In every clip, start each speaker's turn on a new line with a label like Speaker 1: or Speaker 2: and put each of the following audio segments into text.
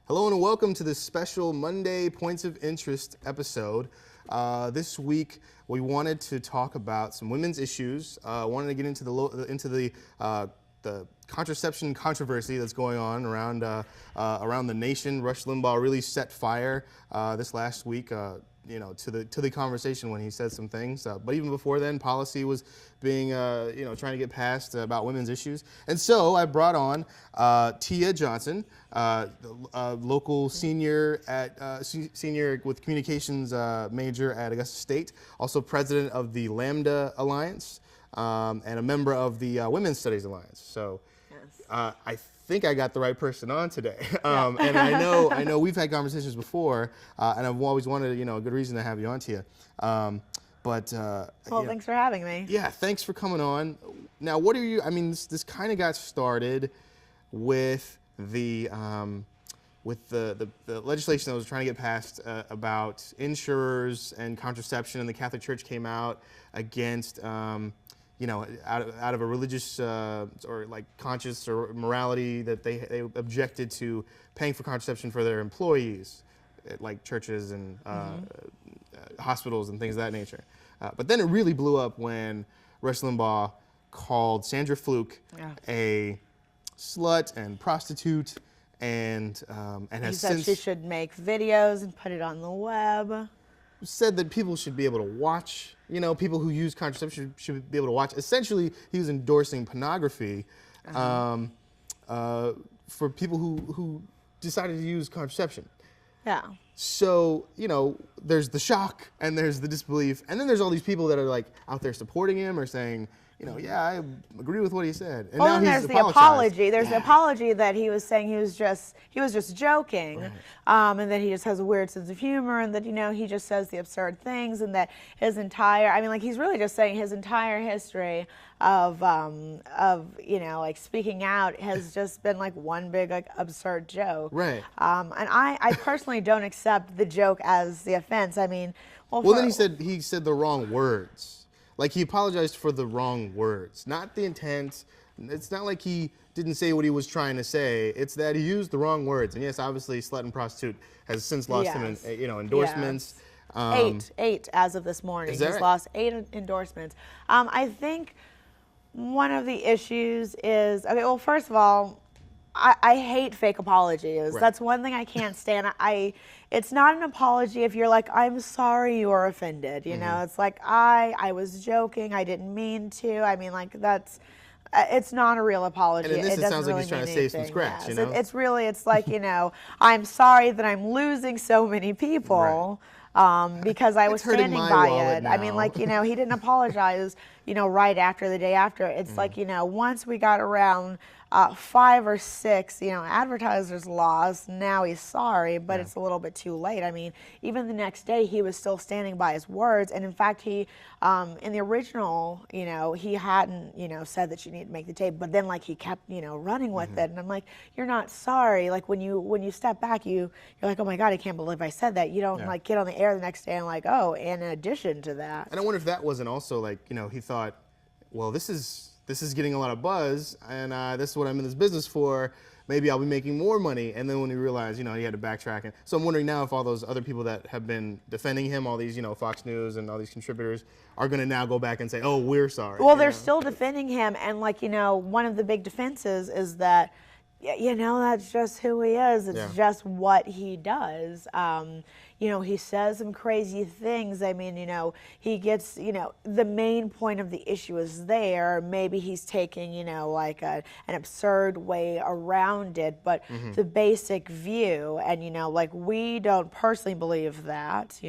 Speaker 1: Hello and welcome to this special Monday Points of Interest episode. This week we wanted to talk about some women's issues. Wanted to get into the contraception controversy that's going on around the nation. Rush Limbaugh really set fire this last week, to the conversation when he said some things. But even before then, policy was being, trying to get passed about women's issues. And so I brought on Tia Johnson, local senior with communications major at Augusta State, also president of the Lambda Alliance, and a member of the Women's Studies Alliance. So I think I got the right person on today. And I know we've had conversations before, and I've always wanted, a good reason to have you on, Tia.
Speaker 2: Thanks for having me.
Speaker 1: Yeah, thanks for coming on. Now, what are you? I mean, this kind of got started with the legislation that was trying to get passed about insurers and contraception, and the Catholic Church came out against. Out of a religious or like conscience or morality that they objected to paying for contraception for their employees, at like churches and hospitals and things of that nature. But then it really blew up when Rush Limbaugh called Sandra Fluke a slut and prostitute, and has
Speaker 2: he said she should make videos and put it on the web.
Speaker 1: Said that people should be able to watch, people who use contraception should be able to watch. Essentially, he was endorsing pornography for people who decided to use contraception.
Speaker 2: Yeah.
Speaker 1: So, there's the shock and there's the disbelief, and then there's all these people that are like out there supporting him or saying, yeah, I agree with what he said. And
Speaker 2: now there's the apology. There's the apology that he was saying he was just joking, right. And that he just has a weird sense of humor, and that he just says the absurd things, and that his entire he's really just saying his entire history of speaking out has just been like one big absurd joke.
Speaker 1: Right.
Speaker 2: And I personally don't accept the joke as the offense. I mean,
Speaker 1: then he said the wrong words. Like, he apologized for the wrong words, not the intent. It's not like he didn't say what he was trying to say. It's that he used the wrong words. And yes, obviously, slut and prostitute has since lost him, endorsements.
Speaker 2: Yes. Eight as of this morning. He's
Speaker 1: right?
Speaker 2: Lost 8 endorsements. I think one of the issues is, first of all, I hate fake apologies. Right. That's one thing I can't stand. It's not an apology if you're like, I'm sorry you were offended. It's like, I was joking. I didn't mean to. I mean, like, it's not a real apology.
Speaker 1: And in this,
Speaker 2: it
Speaker 1: sounds like he's trying to save some scratch.
Speaker 2: Yes. It's like, I'm sorry that I'm losing so many people. Right. Because I was standing by it.
Speaker 1: Now.
Speaker 2: I mean, like, he didn't apologize, right after the day after. It's like, once we got around 5 or 6, advertisers lost. Now he's sorry, but it's a little bit too late. I mean, even the next day, he was still standing by his words. And in fact, he, in the original, he hadn't, said that you need to make the tape. But then, like, he kept, running with it. And I'm like, you're not sorry. Like, when you step back, you're like, oh my God, I can't believe I said that. You don't like get on the air the next day and like, oh, and in addition to that.
Speaker 1: And I wonder if that wasn't also like, he thought, well, this is getting a lot of buzz, and this is what I'm in this business for. Maybe I'll be making more money. And then when he realized, he had to backtrack. And so I'm wondering now if all those other people that have been defending him, all these, Fox News and all these contributors, are going to now go back and say, oh, we're sorry.
Speaker 2: Well, they're still defending him. And, like, one of the big defenses is that, that's just who he is. It's just what he does. He says some crazy things. I mean, he gets, the main point of the issue is there. Maybe he's taking, like an absurd way around it. But the basic view, and, like, we don't personally believe that,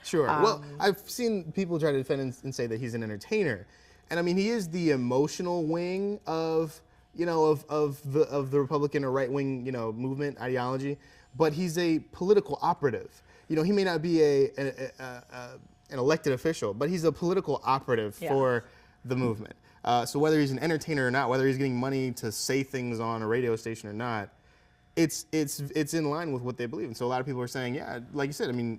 Speaker 1: Sure. Well, I've seen people try to defend and say that he's an entertainer. And, I mean, he is the emotional wing of the Republican or right-wing, movement ideology, but he's a political operative. He may not be an elected official, but he's a political operative for the movement. So whether he's an entertainer or not, whether he's getting money to say things on a radio station or not, it's in line with what they believe. And so a lot of people are saying, yeah, like you said, I mean,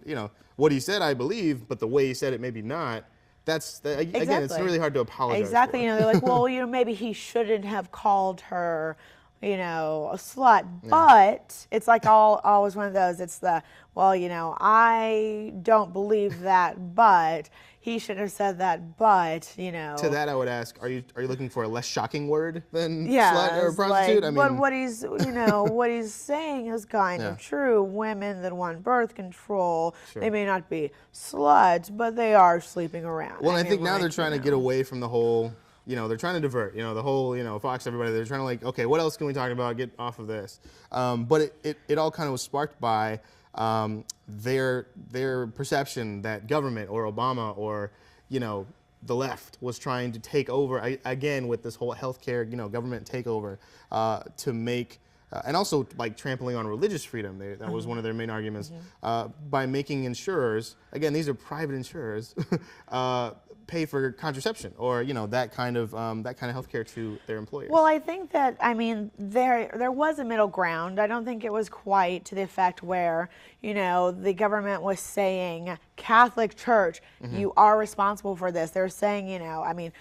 Speaker 1: what he said, I believe, but the way he said it, maybe not. Again, it's really hard to apologize
Speaker 2: Exactly.
Speaker 1: for.
Speaker 2: They're like, well, maybe he shouldn't have called her, you know, a slut. But it's like always one of those. It's the, well, you know, I don't believe that, but he should have said that, but, you know.
Speaker 1: To that, I would ask: Are you looking for a less shocking word than
Speaker 2: Yeah,
Speaker 1: slut or
Speaker 2: it's
Speaker 1: prostitute?
Speaker 2: like, but what he's, you know, what he's saying is kind of true. Women that want birth control, they may not be sluts, but they are sleeping around.
Speaker 1: Well, I think now they're trying to get away from the whole, you know, they're trying to divert, you know, the whole, you know, Fox, everybody, they're trying to like, okay, what else can we talk about? Get off of this. But it all kind of was sparked by their perception that government or Obama or, you know, the left was trying to take over, again, with this whole healthcare, you know, government takeover to make, and also like trampling on religious freedom. That was one of their main arguments, by making insurers, again, these are private insurers, pay for contraception or, you know, that kind of healthcare to their employers.
Speaker 2: Well, I think that, I mean, there was a middle ground. I don't think it was quite to the effect where, you know, the government was saying, Catholic Church, you are responsible for this. They're saying, you know, I mean,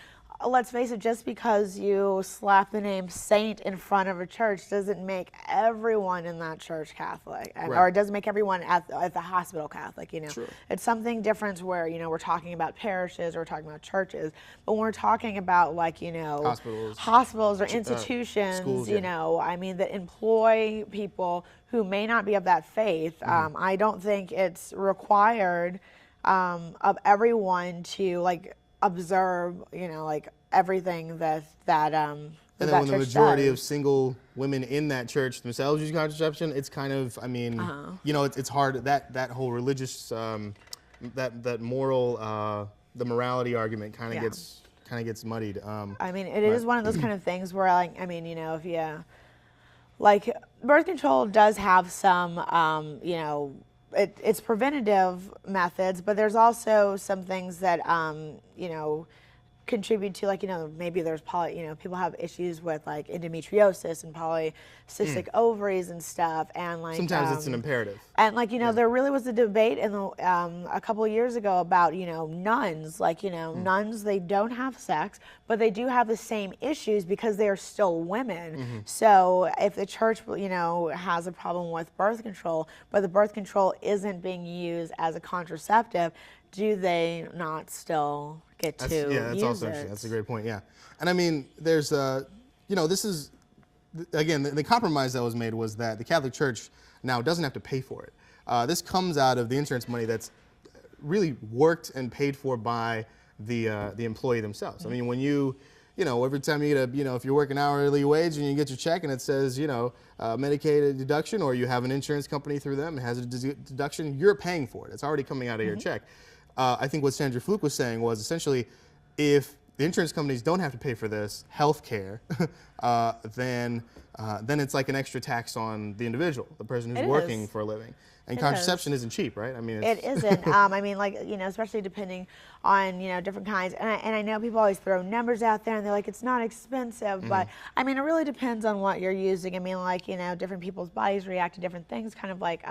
Speaker 2: let's face it, just because you slap the name saint in front of a church doesn't make everyone in that church Catholic, or it doesn't make everyone at the hospital Catholic, you know.
Speaker 1: True.
Speaker 2: It's something different where, you know, we're talking about parishes, or we're talking about churches, but when we're talking about, like, you know, hospitals or institutions,
Speaker 1: schools,
Speaker 2: you know, I mean, that employ people who may not be of that faith, I don't think it's required of everyone to, like, observe, you know, like everything that
Speaker 1: and then when the majority of single women in that church themselves use contraception, it's kind of, I mean, you know, it's hard, that whole religious, that moral, the morality argument kind of gets muddied.
Speaker 2: I mean, it is one of those kind of things where, like, I mean, you know, if you, like, birth control does have some, you know, it's preventative methods, but there's also some things that, you know, contribute to, like, you know, maybe there's you know, people have issues with like endometriosis and polycystic ovaries and stuff, and like
Speaker 1: sometimes it's an imperative.
Speaker 2: And like, you know, there really was a debate in the, a couple of years ago about, you know, nuns, like, you know, nuns, they don't have sex, but they do have the same issues because they are still women. So if the church, you know, has a problem with birth control, but the birth control isn't being used as a contraceptive, do they not still get to use
Speaker 1: that's also interesting. That's a great point, yeah. And I mean, there's, you know, this is, again, the compromise that was made was that the Catholic Church now doesn't have to pay for it. This comes out of the insurance money that's really worked and paid for by the employee themselves. I mean, when you know, every time you get a, you know, if you're working hourly wage and you get your check and it says, you know, Medicaid deduction, or you have an insurance company through them, it has a deduction, you're paying for it. It's already coming out of your check. I think what Sandra Fluke was saying was essentially, if the insurance companies don't have to pay for this health care, then it's like an extra tax on the individual, the person who's working for a living. And contraception isn't cheap, right? I mean,
Speaker 2: it isn't. I mean, like, you know, especially depending on, you know, different kinds. And I know people always throw numbers out there and they're like, it's not expensive, but I mean, it really depends on what you're using. I mean, like, you know, different people's bodies react to different things, kind of like,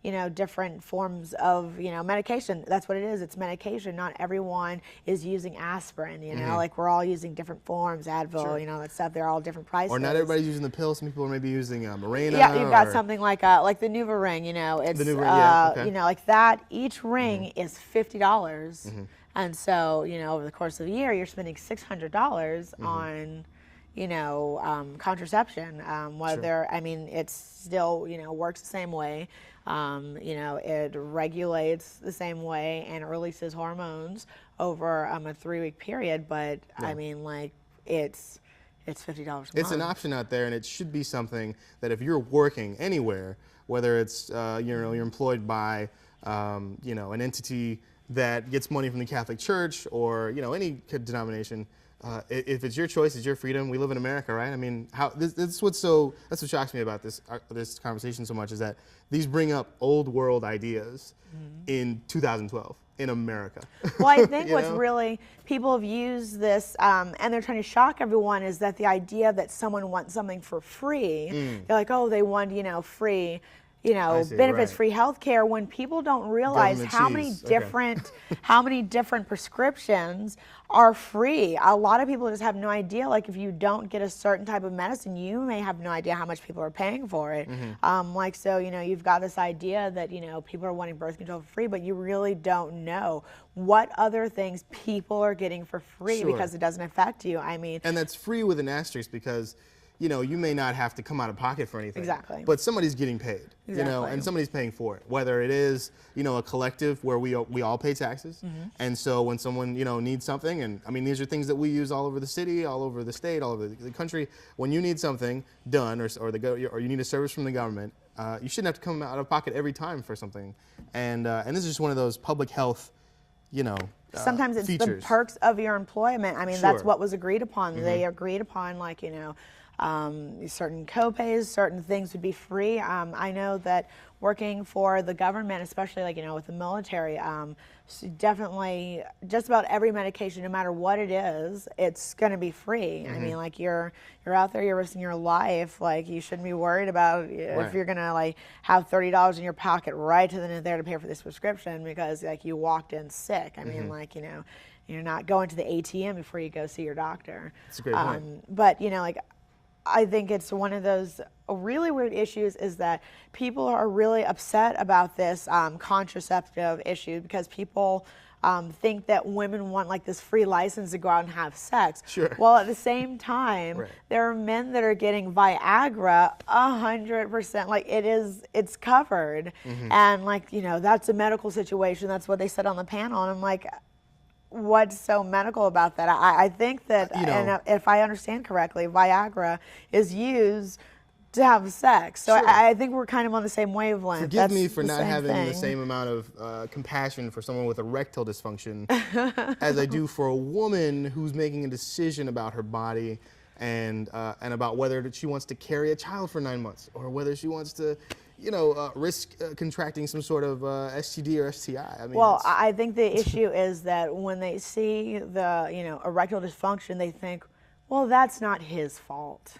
Speaker 2: you know, different forms of, you know, medication. That's what it is. It's medication. Not everyone is using aspirin, you know, like we're all using different forms, Advil, you know, that stuff. They're all different prices.
Speaker 1: Or not everybody's using the pill. Some people are maybe using Mirena.
Speaker 2: Yeah, you've got something like the NuvaRing, you know, it's, you know, like that. Each ring is $50. And so, you know, over the course of the year, you're spending $600 on, you know, contraception. Whether, I mean, it's still, you know, works the same way. You know, it regulates the same way and it releases hormones over a 3-week period. But I mean, like, it's $50 a month.
Speaker 1: It's an option out there, and it should be something that if you're working anywhere, whether it's you know, you're employed by you know, an entity that gets money from the Catholic Church or, you know, any denomination, if it's your choice, it's your freedom. We live in America, right? I mean, that's what shocks me about this conversation so much, is that these bring up old world ideas in 2012 in America.
Speaker 2: Well, I think what's really, people have used this, and they're trying to shock everyone, is that the idea that someone wants something for free, they're like, oh, they want, you know, free, benefits, free health care, when people don't realize
Speaker 1: Government
Speaker 2: how many
Speaker 1: cheese.
Speaker 2: different how many different prescriptions are free. A lot of people just have no idea. Like, if you don't get a certain type of medicine, you may have no idea how much people are paying for it. So you've got this idea that people are wanting birth control for free, but you really don't know what other things people are getting for free because it doesn't affect you. I mean,
Speaker 1: and that's free with an asterisk, because you may not have to come out of pocket for anything.
Speaker 2: Exactly.
Speaker 1: But somebody's getting paid.
Speaker 2: Exactly.
Speaker 1: And somebody's paying for it. Whether it is, a collective where we all pay taxes. And so when someone, needs something, and I mean, these are things that we use all over the city, all over the state, all over the country. When you need something done, or you need a service from the government, you shouldn't have to come out of pocket every time for something. And this is just one of those public health,
Speaker 2: sometimes it's
Speaker 1: features.
Speaker 2: the perks of your employment. I mean, that's what was agreed upon. They agreed upon, certain copays, certain things would be free. I know that working for the government, especially with the military, definitely just about every medication, no matter what it is, it's going to be free. I mean, you're out there, you're risking your life. You shouldn't be worried about if you're going to have $30 in your pocket right to there to pay for this prescription because you walked in sick. I mean, you're not going to the ATM before you go see your doctor.
Speaker 1: That's a great point.
Speaker 2: But I think it's one of those really weird issues is that people are really upset about this contraceptive issue because people think that women want this free license to go out and have sex.
Speaker 1: Sure.
Speaker 2: Well, at the same time, there are men that are getting Viagra 100%. It's covered. And that's a medical situation. That's what they said on the panel. And I'm like, what's so medical about that? I think that, and if I understand correctly, Viagra is used to have sex. So I think we're kind of on the same wavelength.
Speaker 1: Forgive me for not having the same amount of compassion for someone with erectile dysfunction as I do for a woman who's making a decision about her body and about whether she wants to carry a child for 9 months or whether she wants to risk contracting some sort of STD or STI. I mean,
Speaker 2: I think the issue is that when they see the, erectile dysfunction, they think, well, that's not his fault.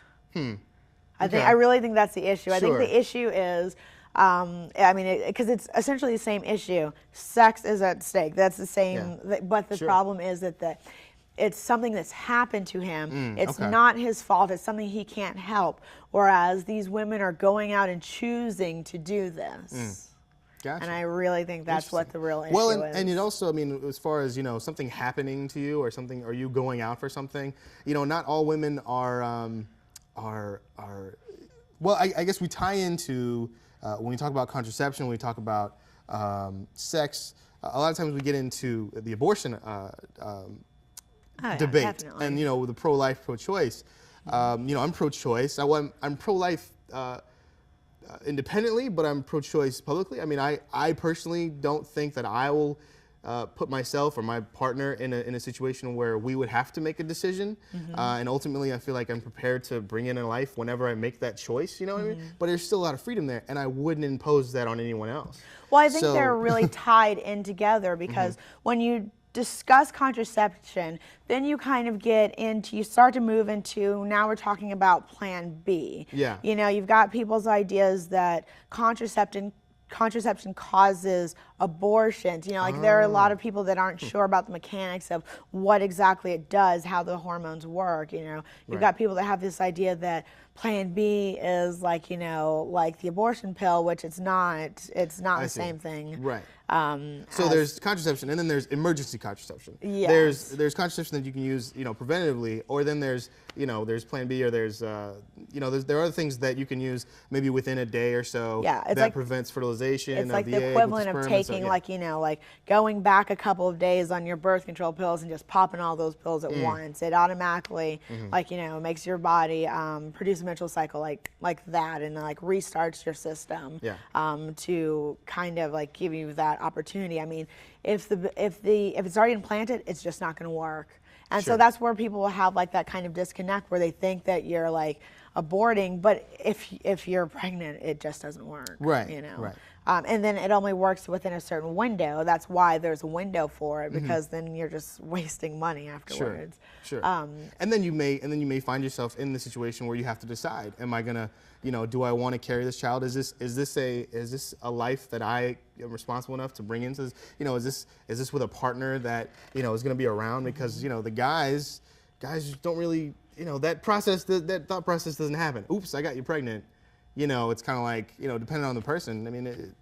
Speaker 2: I really think that's the issue. I think the issue is, because it's essentially the same issue. Sex is at stake. That's the same, but the problem is that it's something that's happened to him. It's not his fault. It's something he can't help. Whereas these women are going out and choosing to do this.
Speaker 1: Gotcha.
Speaker 2: And I really think that's what the real issue is.
Speaker 1: And it also, as far as, something happening to you or something, or you going out for something, not all women are well, I guess we tie into, when we talk about contraception, when we talk about sex, a lot of times we get into the abortion debate.
Speaker 2: Definitely.
Speaker 1: And with the pro-life, pro-choice. I'm pro-choice. I'm pro-life independently, but I'm pro-choice publicly. I mean, I personally don't think that I will put myself or my partner in a situation where we would have to make a decision. And ultimately, I feel like I'm prepared to bring in a life whenever I make that choice, you know what I mean? But there's still a lot of freedom there, and I wouldn't impose that on anyone else.
Speaker 2: Well, I think they're really tied in together because when you discuss contraception, then you kind of you start to move into, now we're talking about Plan B.
Speaker 1: Yeah.
Speaker 2: You've got people's ideas that contraception causes abortions. There are a lot of people that aren't sure about the mechanics of what exactly it does, how the hormones work. You've got people that have this idea that Plan B is like the abortion pill, which it's not the same thing.
Speaker 1: Right. So there's contraception, and then there's emergency contraception.
Speaker 2: Yes.
Speaker 1: There's contraception that you can use, preventatively, or then there's Plan B, or there are other things that you can use maybe within a day or so.
Speaker 2: Yeah, it's
Speaker 1: that prevents fertilization.
Speaker 2: It's like
Speaker 1: of
Speaker 2: the
Speaker 1: egg
Speaker 2: equivalent
Speaker 1: with the
Speaker 2: of
Speaker 1: sperm,
Speaker 2: taking
Speaker 1: so,
Speaker 2: going back a couple of days on your birth control pills and just popping all those pills at once. It automatically makes your body produce a menstrual cycle like that, and restarts your system to kind of give you that opportunity. I mean, if it's already implanted, it's just not going to work. And so that's where people will have that kind of disconnect where they think that you're aborting, but if you're pregnant, it just doesn't work.
Speaker 1: Right.
Speaker 2: Right. And then it only works within a certain window. That's why there's a window for it, because then you're just wasting money afterwards.
Speaker 1: Sure. And then you may find yourself in the situation where you have to decide: am I gonna, do I want to carry this child? Is this a life that I am responsible enough to bring into this? Is this with a partner that is gonna be around? Because the guys don't really, that thought process doesn't happen. Oops, I got you pregnant. It's kind of like, depending on the person. I mean,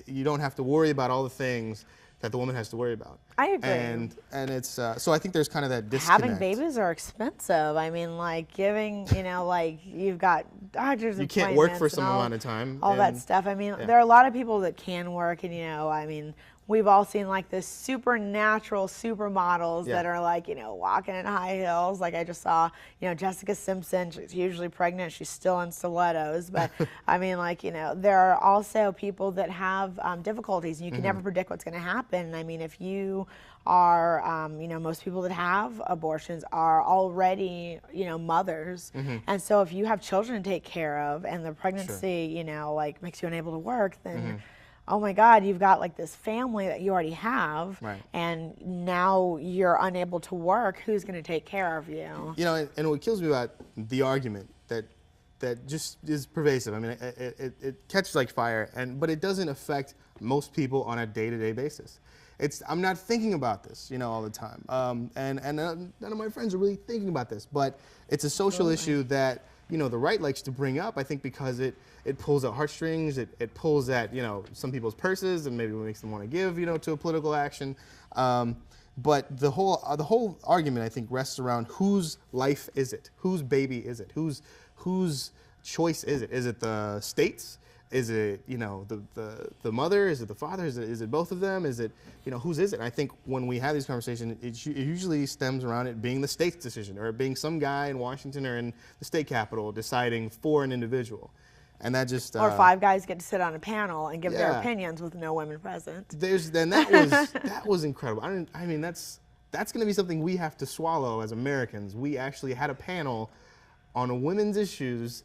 Speaker 1: you don't have to worry about all the things that the woman has to worry about.
Speaker 2: I agree.
Speaker 1: And it's so I think there's kind of that disconnect.
Speaker 2: Having babies are expensive. I mean, like giving, like you've got doctors'
Speaker 1: You can't work for some amount of time.
Speaker 2: All that stuff. I mean, there are a lot of people that can work, and I mean, we've all seen like this supernatural supermodels that are like, walking in high heels. Like I just saw, Jessica Simpson. She's usually pregnant. She's still in stilettos. But I mean, like, there are also people that have difficulties, and you can never predict what's going to happen. I mean, if you are, most people that have abortions are already, mothers. And so if you have children to take care of and the pregnancy, like makes you unable to work, then oh my God, you've got like this family that you already have, and now you're unable to work. Who's going to take care of you?
Speaker 1: And what kills me about the argument that just is pervasive. I mean, it catches like fire, but it doesn't affect most people on a day-to-day basis. I'm not thinking about this, all the time, and none of my friends are really thinking about this. But it's a social issue that the right likes to bring up. I think because it pulls at heartstrings, it pulls at some people's purses, and maybe makes them want to give to a political action. But the whole argument, I think, rests around whose life is it, whose baby is it, whose choice is it? Is it the state's? Is it the mother? Is it the father? Is it both of them? Is it whose is it? And I think when we have these conversations, it usually stems around it being the state's decision, or it being some guy in Washington or in the state capitol deciding for an individual. And that just
Speaker 2: or 5 guys get to sit on a panel and give their opinions with no women present.
Speaker 1: That was incredible. I mean that's going to be something we have to swallow as Americans. We actually had a panel on women's issues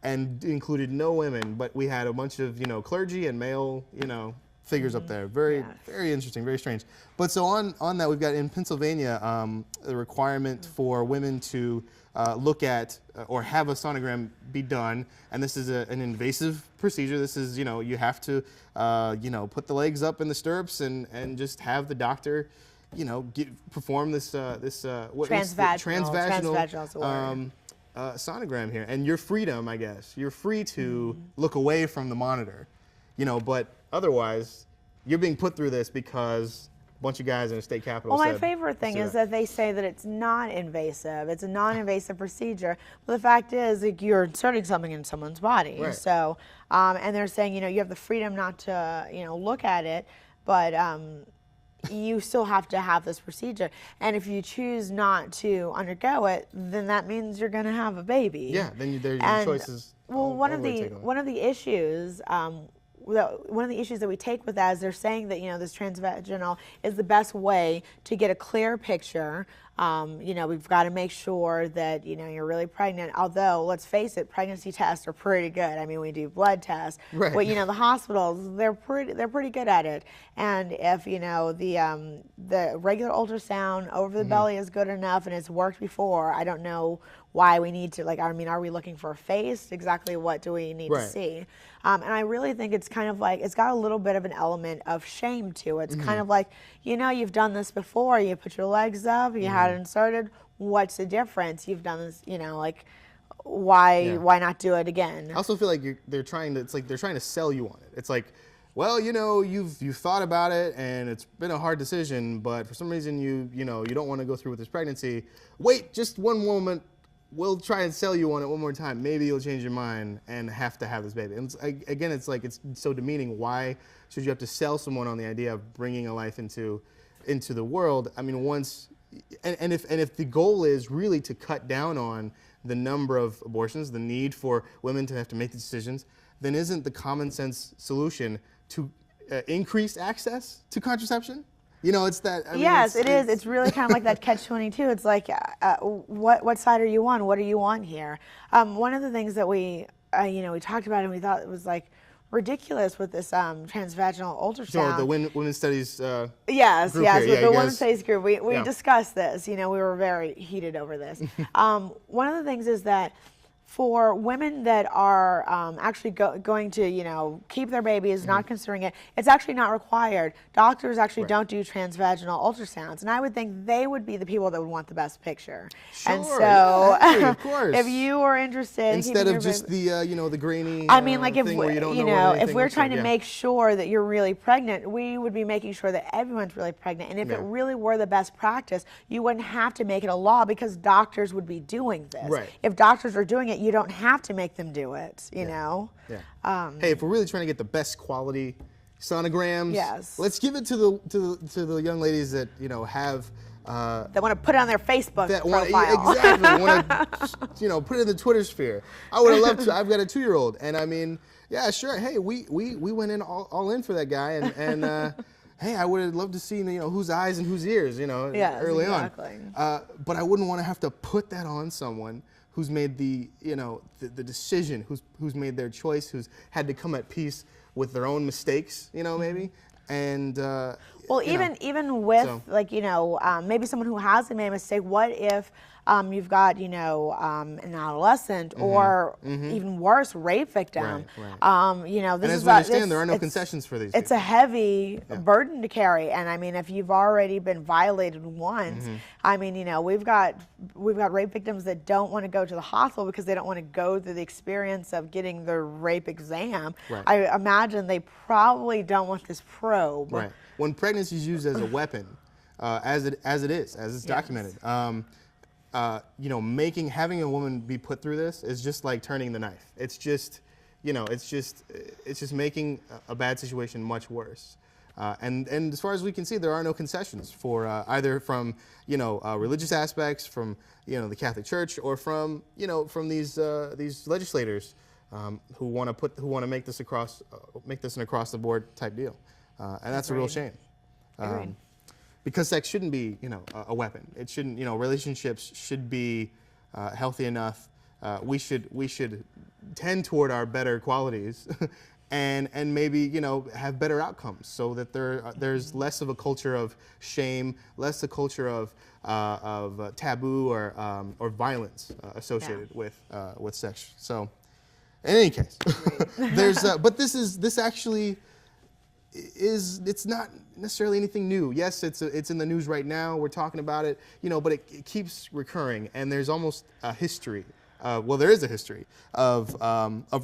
Speaker 1: and included no women, but we had a bunch of clergy and male figures up there. Very interesting, very strange. But so on that, we've got in Pennsylvania the requirement for women to look at or have a sonogram be done, and this is an invasive procedure. This is you have to put the legs up in the stirrups and just have the doctor perform this transvaginal sonogram here, and your freedom, I guess. You're free to look away from the monitor, but otherwise, you're being put through this because a bunch of guys in a state capitol
Speaker 2: Well, my favorite thing is that they say that it's not invasive. It's a non-invasive procedure. But the fact is, like, you're inserting something in someone's body.
Speaker 1: Right.
Speaker 2: So, and they're saying, you have the freedom not to, look at it, but you still have to have this procedure. And if you choose not to undergo it, then that means you're going to have a baby.
Speaker 1: Yeah, then your choices.
Speaker 2: Well, one of the issues that we take with that is they're saying that this transvaginal is the best way to get a clear picture. We've got to make sure that you're really pregnant. Although, let's face it, pregnancy tests are pretty good. I mean, we do blood tests.
Speaker 1: Right.
Speaker 2: But the hospitals, they're pretty good at it. And if the regular ultrasound over the belly is good enough and it's worked before, I don't know why we need to, are we looking for a face? Exactly what do we need to see? And I really think it's kind of like, it's got a little bit of an element of shame to it. It's kind of like, you've done this before. You put your legs up, you had it inserted. What's the difference? You've done this, why not do it again?
Speaker 1: I also feel like they're trying to sell you on it. It's like, well, you've thought about it and it's been a hard decision, but for some reason you don't want to go through with this pregnancy. Wait just one moment. We'll try and sell you on it one more time. Maybe you'll change your mind and have to have this baby. And it's so demeaning. Why should you have to sell someone on the idea of bringing a life into the world? I mean, if the goal is really to cut down on the number of abortions, the need for women to have to make the decisions, then isn't the common sense solution to increase access to contraception? It's that.
Speaker 2: Yes, it is. It's really kind of like that catch-22. It's like, what side are you on? What do you want here? One of the things that we talked about and we thought it was like ridiculous with this transvaginal ultrasound.
Speaker 1: So the women's studies.
Speaker 2: Yes,
Speaker 1: group
Speaker 2: yes,
Speaker 1: here.
Speaker 2: with
Speaker 1: Yeah,
Speaker 2: the
Speaker 1: you
Speaker 2: women's
Speaker 1: guys-
Speaker 2: studies group, we
Speaker 1: Yeah.
Speaker 2: discussed this. You know, we were very heated over this. One of the things is that for women that are actually going to, you know, keep their babies, not considering it, it's actually not required. Doctors actually don't do transvaginal ultrasounds, and I would think they would be the people that would want the best picture. And
Speaker 1: Sure,
Speaker 2: so,
Speaker 1: yeah, I agree, of course.
Speaker 2: if you are interested, in
Speaker 1: Instead
Speaker 2: keeping
Speaker 1: of
Speaker 2: your
Speaker 1: just
Speaker 2: baby,
Speaker 1: the you know, the grainy.
Speaker 2: I mean, like if
Speaker 1: thing where you don't
Speaker 2: you
Speaker 1: know what
Speaker 2: know, if
Speaker 1: anything
Speaker 2: we're
Speaker 1: looks
Speaker 2: trying
Speaker 1: like,
Speaker 2: to
Speaker 1: yeah.
Speaker 2: make sure that you're really pregnant, we would be making sure that everyone's really pregnant. And if it
Speaker 1: Yeah.
Speaker 2: really were the best practice, you wouldn't have to make it a law because doctors would be doing this.
Speaker 1: Right.
Speaker 2: If doctors are doing it, you don't have to make them do it. You know.
Speaker 1: Yeah. Hey, if we're really trying to get the best quality sonograms,
Speaker 2: Yes.
Speaker 1: let's give it to the young ladies that, you know, have
Speaker 2: They want to put it on their Facebook
Speaker 1: that
Speaker 2: profile.
Speaker 1: exactly want to, you know, put it in the Twitter sphere. I would have loved to. I've got a 2-year-old, and I mean, yeah, sure. Hey, we went in all in for that guy, and hey, I would have loved to see, you know, whose eyes and whose ears, you know,
Speaker 2: Yes,
Speaker 1: early
Speaker 2: exactly.
Speaker 1: on. But I wouldn't want to have to put that on someone who's made the, you know, the decision, who's made their choice, who's had to come at peace with their own mistakes, you know, maybe. And
Speaker 2: Well,
Speaker 1: you know,
Speaker 2: even with
Speaker 1: so-
Speaker 2: like, you know, maybe someone who hasn't made a mistake. What if you've got, you know, an adolescent or even worse, rape victim?
Speaker 1: Right.
Speaker 2: You know, this
Speaker 1: and
Speaker 2: is
Speaker 1: as we understand, there are no
Speaker 2: it's-
Speaker 1: concessions for these.
Speaker 2: It's a heavy burden to carry, and I mean, if you've already been violated once, I mean, you know, we've got rape victims that don't want to go to the hospital because they don't want to go through the experience of getting their rape exam.
Speaker 1: Right.
Speaker 2: I imagine they probably don't want this probe.
Speaker 1: Right. When pregnancy is used as a weapon, as it's documented, you know, having a woman be put through this is just like turning the knife. It's just, you know, it's just making a bad situation much worse. And as far as we can see, there are no concessions for either from, you know, religious aspects, from, you know, the Catholic Church, or from, you know, from these legislators who want to make this an across the board type deal. And that's a real shame.
Speaker 2: Agreed.
Speaker 1: Because sex shouldn't be, you know, a weapon. It shouldn't, you know, relationships should be healthy enough. We should tend toward our better qualities, and maybe, you know, have better outcomes, so that there's less of a culture of shame, less a culture of taboo or violence associated with sex. So, in any case, but this actually it's not necessarily anything new. Yes, it's in the news right now. We're talking about it, you know, but it keeps recurring, and there's almost a history. Well, there is a history of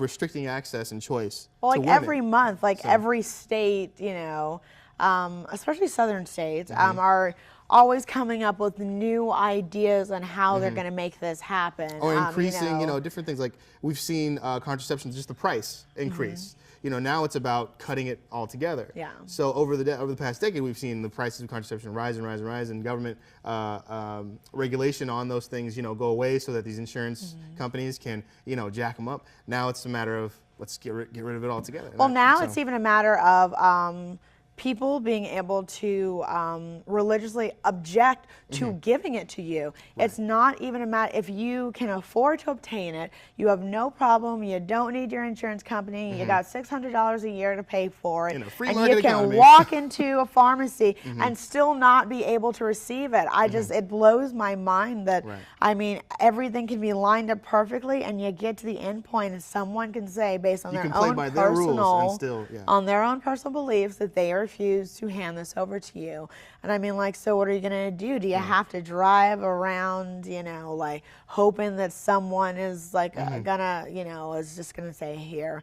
Speaker 1: restricting access and choice.
Speaker 2: Well,
Speaker 1: to
Speaker 2: like
Speaker 1: women.
Speaker 2: every month, like every state, you know, especially southern states, are always coming up with new ideas on how they're going to make this happen.
Speaker 1: Or increasing, you know, different things. Like we've seen contraception, just the price increase. You know, now it's about cutting it all together.
Speaker 2: Yeah.
Speaker 1: So over the past decade, we've seen the prices of contraception rise and rise and rise, and government regulation on those things, you know, go away, so that these insurance companies can, you know, jack them up. Now it's a matter of let's get rid of it altogether.
Speaker 2: Well, now it's even a matter of people being able to religiously object to giving it to you. Right. It's not even a matter, if you can afford to obtain it, you have no problem, you don't need your insurance company, you got $600 a year to pay for it,
Speaker 1: in a free
Speaker 2: and
Speaker 1: market
Speaker 2: you can
Speaker 1: economy.
Speaker 2: walk into a pharmacy and still not be able to receive it. I just, it blows my mind that, I mean, everything can be lined up perfectly, and you get to the end point and someone can say, based on their own on their own personal beliefs, that they refuse to hand this over to you. And I mean, like, so what are you gonna do? Do you have to drive around, you know, like hoping that someone is like gonna, you know, is just gonna say, here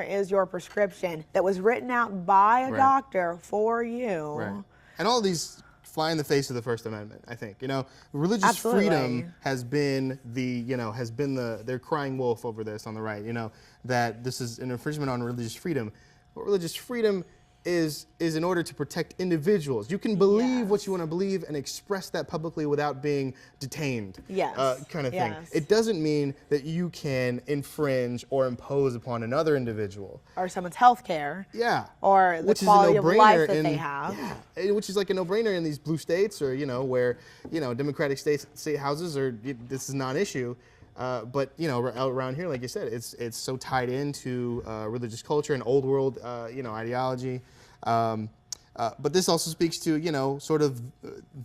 Speaker 2: is your prescription that was written out by a doctor for you.
Speaker 1: Right. And all of these fly in the face of the First Amendment, I think. You know, religious freedom has been their crying wolf over this on the right, you know, that this is an infringement on religious freedom. But religious freedom is in order to protect individuals. You can believe what you want to believe and express that publicly without being detained, kind of thing. It doesn't mean that you can infringe or impose upon another individual.
Speaker 2: Or someone's health care.
Speaker 1: Yeah.
Speaker 2: Or the quality of life that they have.
Speaker 1: Yeah, which is like a no-brainer in these blue states, or, you know, where, you know, Democratic state houses, or this is non-issue. But around here, like you said, it's so tied into religious culture and old world ideology. But this also speaks to sort of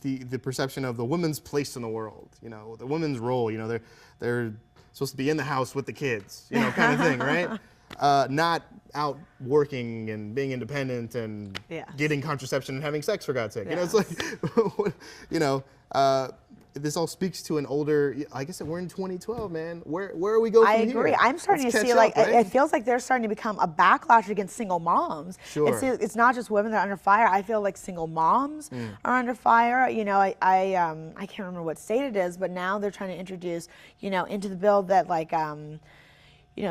Speaker 1: the perception of the woman's place in the world. The women's role. They're supposed to be in the house with the kids. Kind of thing, right? Not out working and being independent and getting contraception and having sex, for God's sake.
Speaker 2: Yes.
Speaker 1: It's like, this all speaks to an older. Like I said, we're in 2012, man. Where are we going from here?
Speaker 2: I agree. I'm starting to see
Speaker 1: right?
Speaker 2: it feels like there's starting to become a backlash against single moms.
Speaker 1: Sure.
Speaker 2: It's not just women that are under fire. I feel like single moms are under fire. I can't remember what state it is, but now they're trying to introduce into the bill that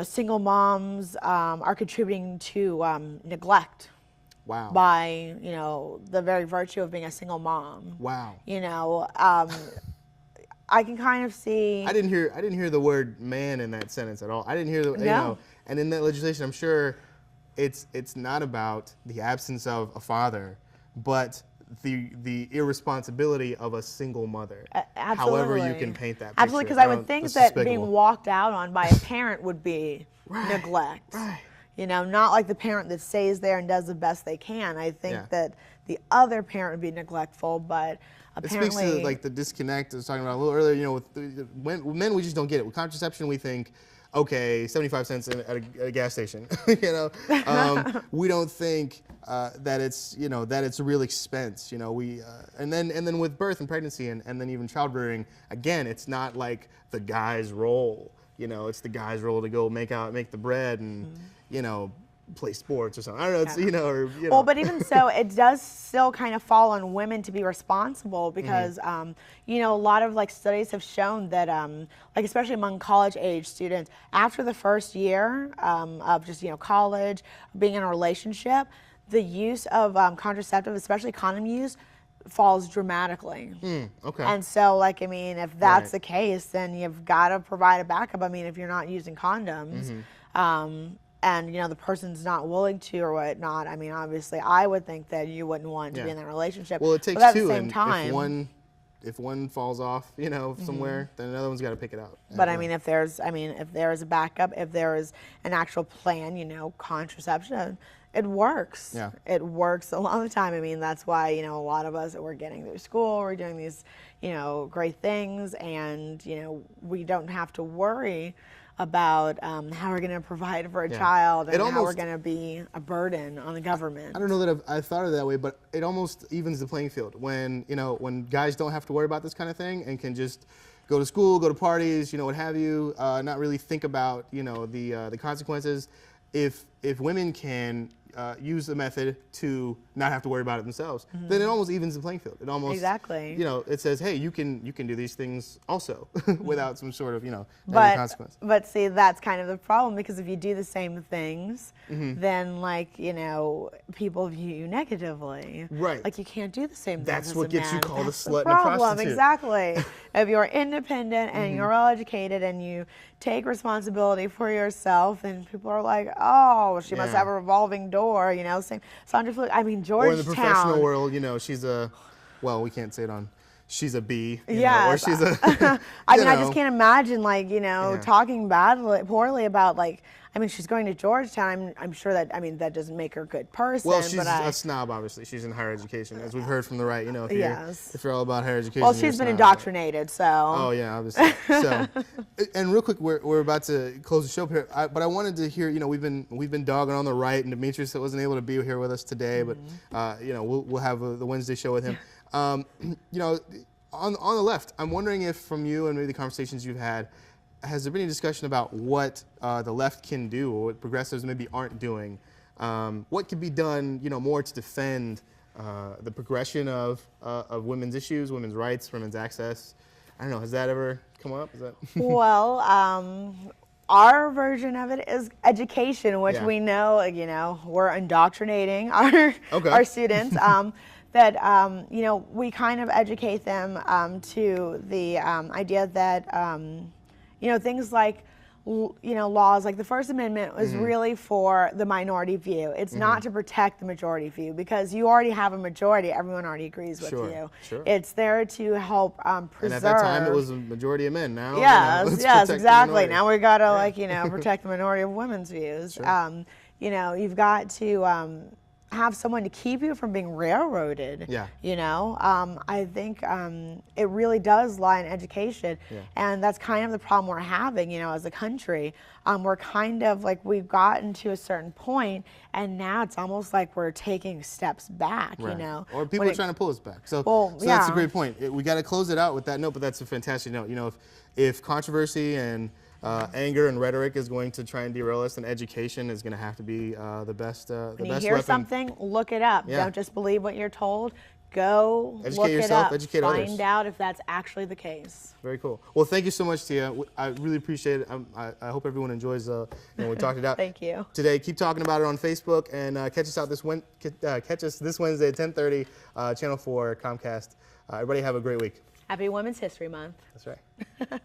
Speaker 2: single moms are contributing to neglect.
Speaker 1: Wow.
Speaker 2: By the very virtue of being a single mom.
Speaker 1: Wow.
Speaker 2: I can kind of see.
Speaker 1: I didn't hear the word man in that sentence at all. I didn't hear
Speaker 2: No.
Speaker 1: And in that legislation, I'm sure it's not about the absence of a father, but the irresponsibility of a single mother.
Speaker 2: Absolutely.
Speaker 1: However you can paint that picture.
Speaker 2: Absolutely, because I would think that being walked out on by a parent would be neglect.
Speaker 1: Right.
Speaker 2: Not like the parent that stays there and does the best they can. I think that the other parent would be neglectful, but apparently.
Speaker 1: It speaks to like the disconnect I was talking about a little earlier. With men, we just don't get it. With contraception, we think, okay, 75 cents at a gas station. We don't think that it's a real expense. And then with birth and pregnancy and then even childbearing, again, it's not like the guy's role. It's the guy's role to go make the bread and play sports or something. I don't know. It's
Speaker 2: Well, but even so, it does still kind of fall on women to be responsible because a lot of studies have shown that especially among college age students, after the first year of just college, being in a relationship, the use of contraceptive, especially condom use, falls dramatically.
Speaker 1: Okay.
Speaker 2: And so, if that's the case, then you've got to provide a backup. If you're not using condoms, and the person's not willing to or whatnot, obviously, I would think that you wouldn't want to be in that relationship.
Speaker 1: Well, it takes
Speaker 2: but at
Speaker 1: two,
Speaker 2: the same
Speaker 1: and
Speaker 2: time,
Speaker 1: if one falls off, somewhere, then another one's got to pick it up.
Speaker 2: But if there's a backup, if there is an actual plan, contraception, it works.
Speaker 1: Yeah.
Speaker 2: It works a lot of the time. That's why, a lot of us, we're getting through school, we're doing these, great things, and, we don't have to worry about how we're going to provide for a child and how we're going to be a burden on the government.
Speaker 1: I don't know that I've thought of it that way, but it almost evens the playing field when guys don't have to worry about this kind of thing and can just go to school, go to parties, what have you, not really think about, the consequences. If women can use the method to not have to worry about it themselves, then it almost evens the playing field. It almost
Speaker 2: exactly.
Speaker 1: It says, hey, you can do these things also without some sort of negative consequence.
Speaker 2: But see, that's kind of the problem because if you do the same things, then people view you negatively.
Speaker 1: Right.
Speaker 2: Like you can't do the same things.
Speaker 1: That's
Speaker 2: as
Speaker 1: what
Speaker 2: a
Speaker 1: gets
Speaker 2: man.
Speaker 1: you called
Speaker 2: That's
Speaker 1: a slut
Speaker 2: the
Speaker 1: and a
Speaker 2: problem.
Speaker 1: prostitute.
Speaker 2: Exactly. If you're independent and you're well educated and you take responsibility for yourself, and people are like, oh, she must have a revolving door, same. Sandra Fluke, Georgetown.
Speaker 1: Or in the professional world, she's we can't say it on. She's a B, or she's a.
Speaker 2: I just can't imagine talking poorly about she's going to Georgetown. I'm sure that that doesn't make her a good person.
Speaker 1: Well, she's a snob, obviously. She's in higher education, as we've heard from the right. If you're all about higher education.
Speaker 2: Well, she's been indoctrinated, so.
Speaker 1: Oh yeah, obviously. So, and real quick, we're about to close the show here, but I wanted to hear. We've been dogging on the right, and Demetrius wasn't able to be here with us today, but we'll have the Wednesday show with him. On the left, I'm wondering if from you and maybe the conversations you've had, has there been any discussion about what the left can do or what progressives maybe aren't doing? What could be done, more to defend the progression of women's issues, women's rights, women's access? I don't know. Has that ever come up?
Speaker 2: Well, our version of it is education, which we know, we're indoctrinating our students. That we kind of educate them to the idea that things like laws like the First Amendment was really for the minority view. It's not to protect the majority view, because you already have a majority. Everyone already agrees with you.
Speaker 1: Sure.
Speaker 2: It's there to help preserve.
Speaker 1: And at that time, it was a majority of men. Now,
Speaker 2: yes,
Speaker 1: let's
Speaker 2: yes,
Speaker 1: protect the
Speaker 2: exactly.
Speaker 1: minority.
Speaker 2: Now we got to protect the minority of women's views.
Speaker 1: Sure.
Speaker 2: You've got to have someone to keep you from being railroaded.
Speaker 1: Yeah.
Speaker 2: I think it really does lie in education, and that's kind of the problem we're having, as a country. We're kind of like, we've gotten to a certain point, and now it's almost like we're taking steps back,
Speaker 1: Or people are trying to pull us back. So that's a great point. We got to close it out with that note, but that's a fantastic note. If controversy and anger and rhetoric is going to try and derail us, then education is going to have to be the best
Speaker 2: When you
Speaker 1: best
Speaker 2: hear
Speaker 1: weapon.
Speaker 2: something, look it up.
Speaker 1: Yeah.
Speaker 2: Don't just believe what you're told. Go
Speaker 1: Educate
Speaker 2: look
Speaker 1: yourself,
Speaker 2: it up.
Speaker 1: educate others.
Speaker 2: Find out if that's actually the case.
Speaker 1: Very cool. Well, thank you so much, Tia. I really appreciate it. I hope everyone enjoys we talked it out.
Speaker 2: Thank you.
Speaker 1: Today, keep talking about it on Facebook, and catch us this Wednesday at 10:30, Channel 4 Comcast. Everybody have a great week.
Speaker 2: Happy Women's History Month.
Speaker 1: That's right.